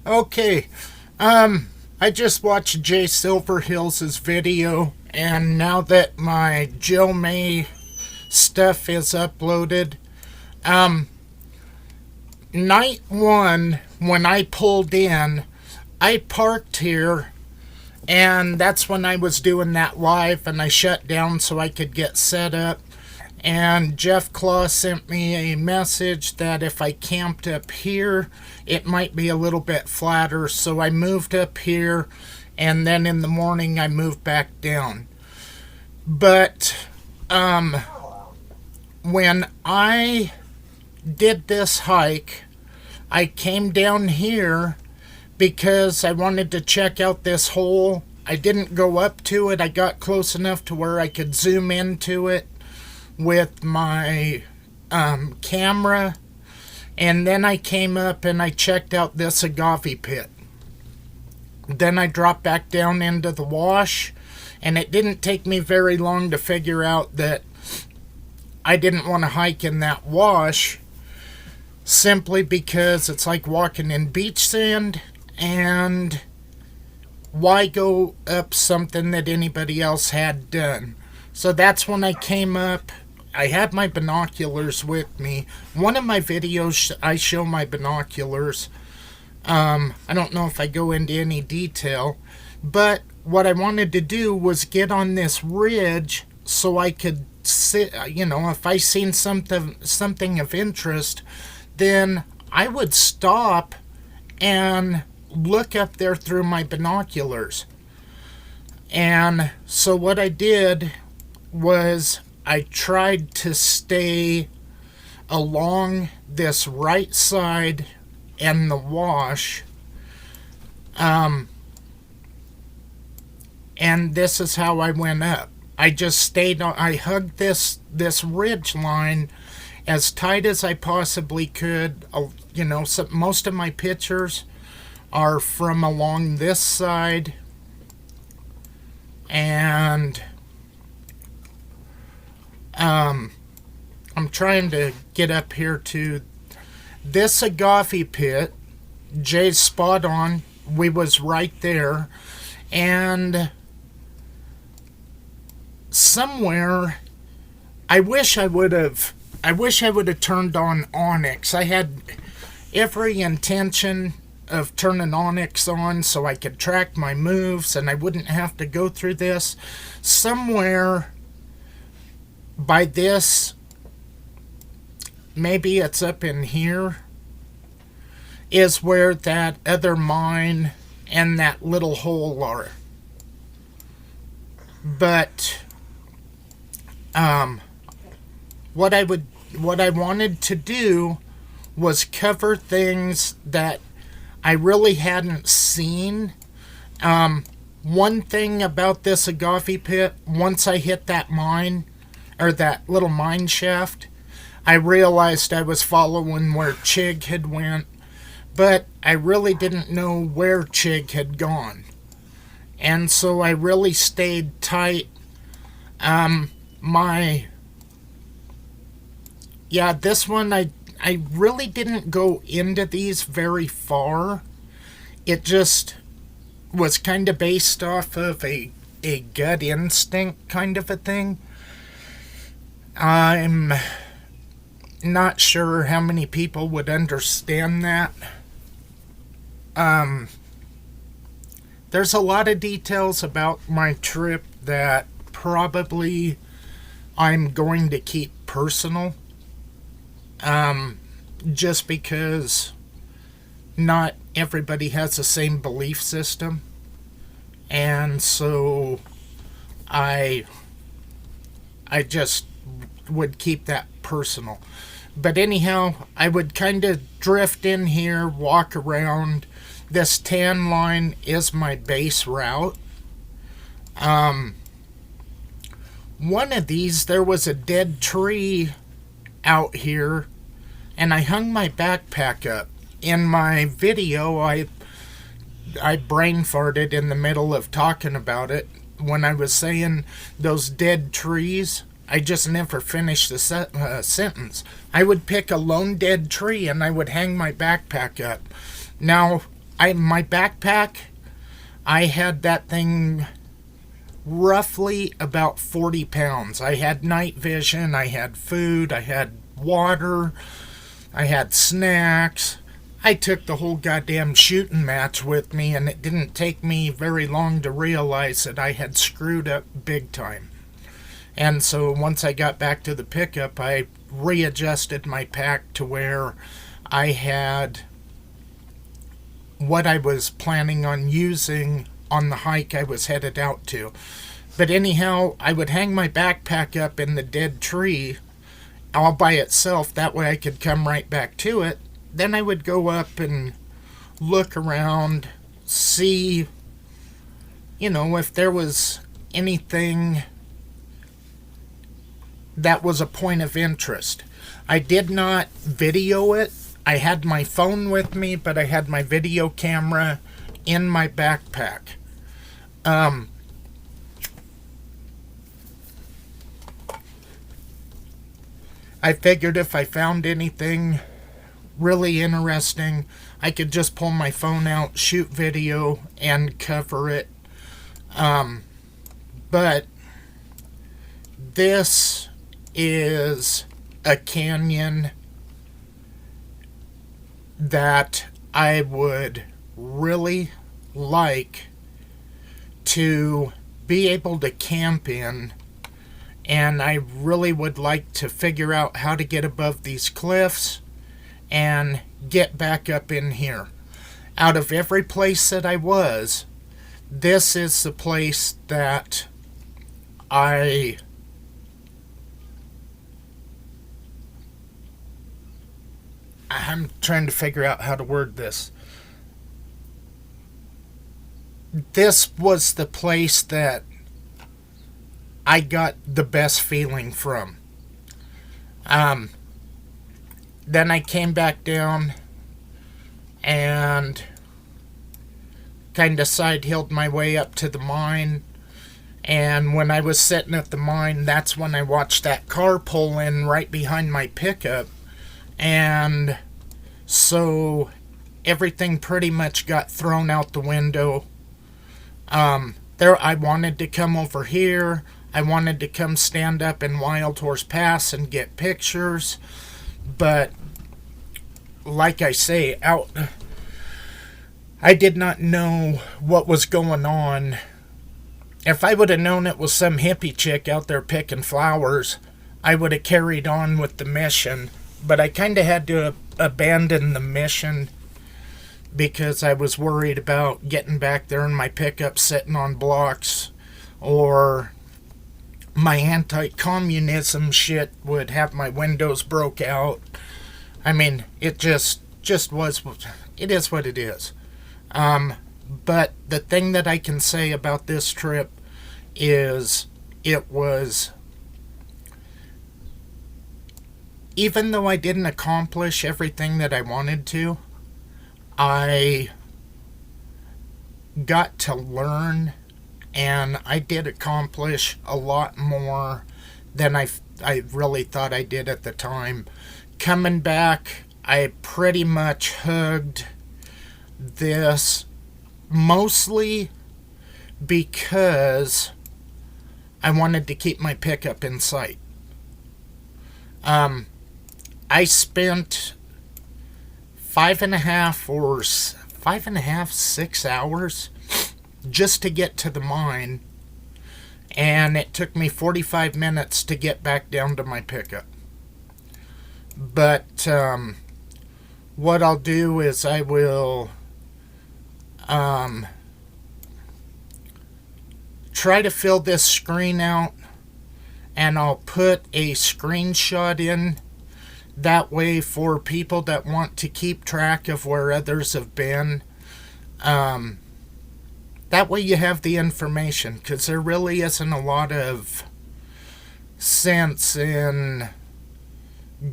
Okay. I just watched Jay Silverhill's video, and now that my Joe May stuff is uploaded, um, night one, when I pulled in, I parked here, and that's when I was doing that live, and I shut down so I could get set up. And Jeff Claw sent me a message that if I camped up here, it might be a little bit flatter. So I moved up here, and then in the morning I moved back down. But when I did this hike, I came down here because I wanted to check out this hole. I didn't go up to it. I got close enough to where I could zoom into it with my camera, and then I came up and I checked out this agave pit. Then I dropped back down into the wash, and it didn't take me very long to figure out that I didn't want to hike in that wash, simply because it's like walking in beach sand, and why go up something that anybody else had done? So that's when I came up. I had my binoculars with me. One of my videos, I show my binoculars. I don't know if I go into any detail, but what I wanted to do was get on this ridge so I could sit, if I seen something of interest, then I would stop and look up there through my binoculars. And so what I did was I tried to stay along this right side and the wash. And this is how I went up. I just stayed on, I hugged this ridge line as tight as I possibly could. So most of my pictures are from along this side, and I'm trying to get up here to this agave pit. Jay's spot on. We was right there. And somewhere, I wish I would have turned on Onyx. I had every intention of turning Onyx on so I could track my moves and I wouldn't have to go through this. Somewhere by this, maybe it's up in here, is where that other mine and that little hole are. But what I wanted to do was cover things that I really hadn't seen. One thing about this agave pit, once I hit that mine, or that little mine shaft, I realized I was following where Chig had went, but I really didn't know where Chig had gone. And so I really stayed tight. This one, I really didn't go into these very far. It just was kind of based off of a gut instinct kind of a thing. I'm not sure how many people would understand that. There's a lot of details about my trip that probably I'm going to keep personal. Just because not everybody has the same belief system. And so I just would keep that personal. But anyhow, I would kind of drift in here, walk around. This tan line is my base route. One of these, there was a dead tree out here, and I hung my backpack up. In my video, I brain farted in the middle of talking about it. When I was saying those dead trees, I just never finished the sentence. I would pick a lone dead tree and I would hang my backpack up. Now, my backpack, I had that thing roughly about 40 pounds. I had night vision, I had food, I had water, I had snacks. I took the whole goddamn shooting match with me, and it didn't take me very long to realize that I had screwed up big time. And so once I got back to the pickup, I readjusted my pack to where I had what I was planning on using on the hike I was headed out to. But anyhow, I would hang my backpack up in the dead tree all by itself. That way I could come right back to it. Then I would go up and look around, see, if there was anything that was a point of interest. I did not video it. I had my phone with me, but I had my video camera in my backpack. I figured if I found anything really interesting, I could just pull my phone out, shoot video, and cover it. But this is a canyon that I would really like to be able to camp in, and I really would like to figure out how to get above these cliffs and get back up in here. Out of every place that I was, this is the place that I'm trying to figure out how to word this. This was the place that I got the best feeling from. Then I came back down and kind of side-hilled my way up to the mine. And when I was sitting at the mine, that's when I watched that car pull in right behind my pickup. And so everything pretty much got thrown out the window. I wanted to come over here. I wanted to come stand up in Wild Horse Pass and get pictures. But like I say, I did not know what was going on. If I would have known it was some hippie chick out there picking flowers, I would have carried on with the mission. But I kind of had to abandon the mission because I was worried about getting back there in my pickup sitting on blocks, or my anti-communism shit would have my windows broke out. I mean, it just was, it is what it is. But the thing that I can say about this trip is it was, even though I didn't accomplish everything that I wanted to, I got to learn, and I did accomplish a lot more than I really thought I did at the time. Coming back, I pretty much hugged this mostly because I wanted to keep my pickup in sight. I spent 6 hours just to get to the mine, and it took me 45 minutes to get back down to my pickup. But what I'll do is I will try to fill this screen out, and I'll put a screenshot in. That way, for people that want to keep track of where others have been, that way you have the information, because there really isn't a lot of sense in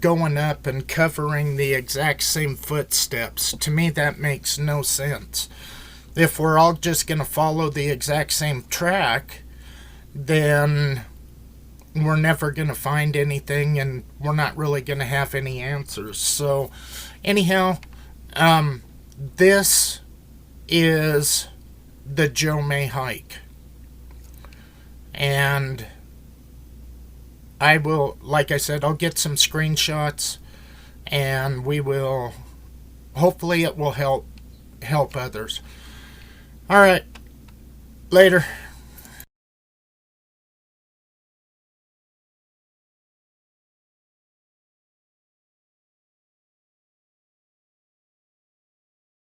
going up and covering the exact same footsteps. To me, that makes no sense. If we're all just going to follow the exact same track, then we're never going to find anything, and we're not really going to have any answers. So anyhow, this is the Joe May hike. And I will, like I said, I'll get some screenshots, and we will, hopefully it will help others. All right, later.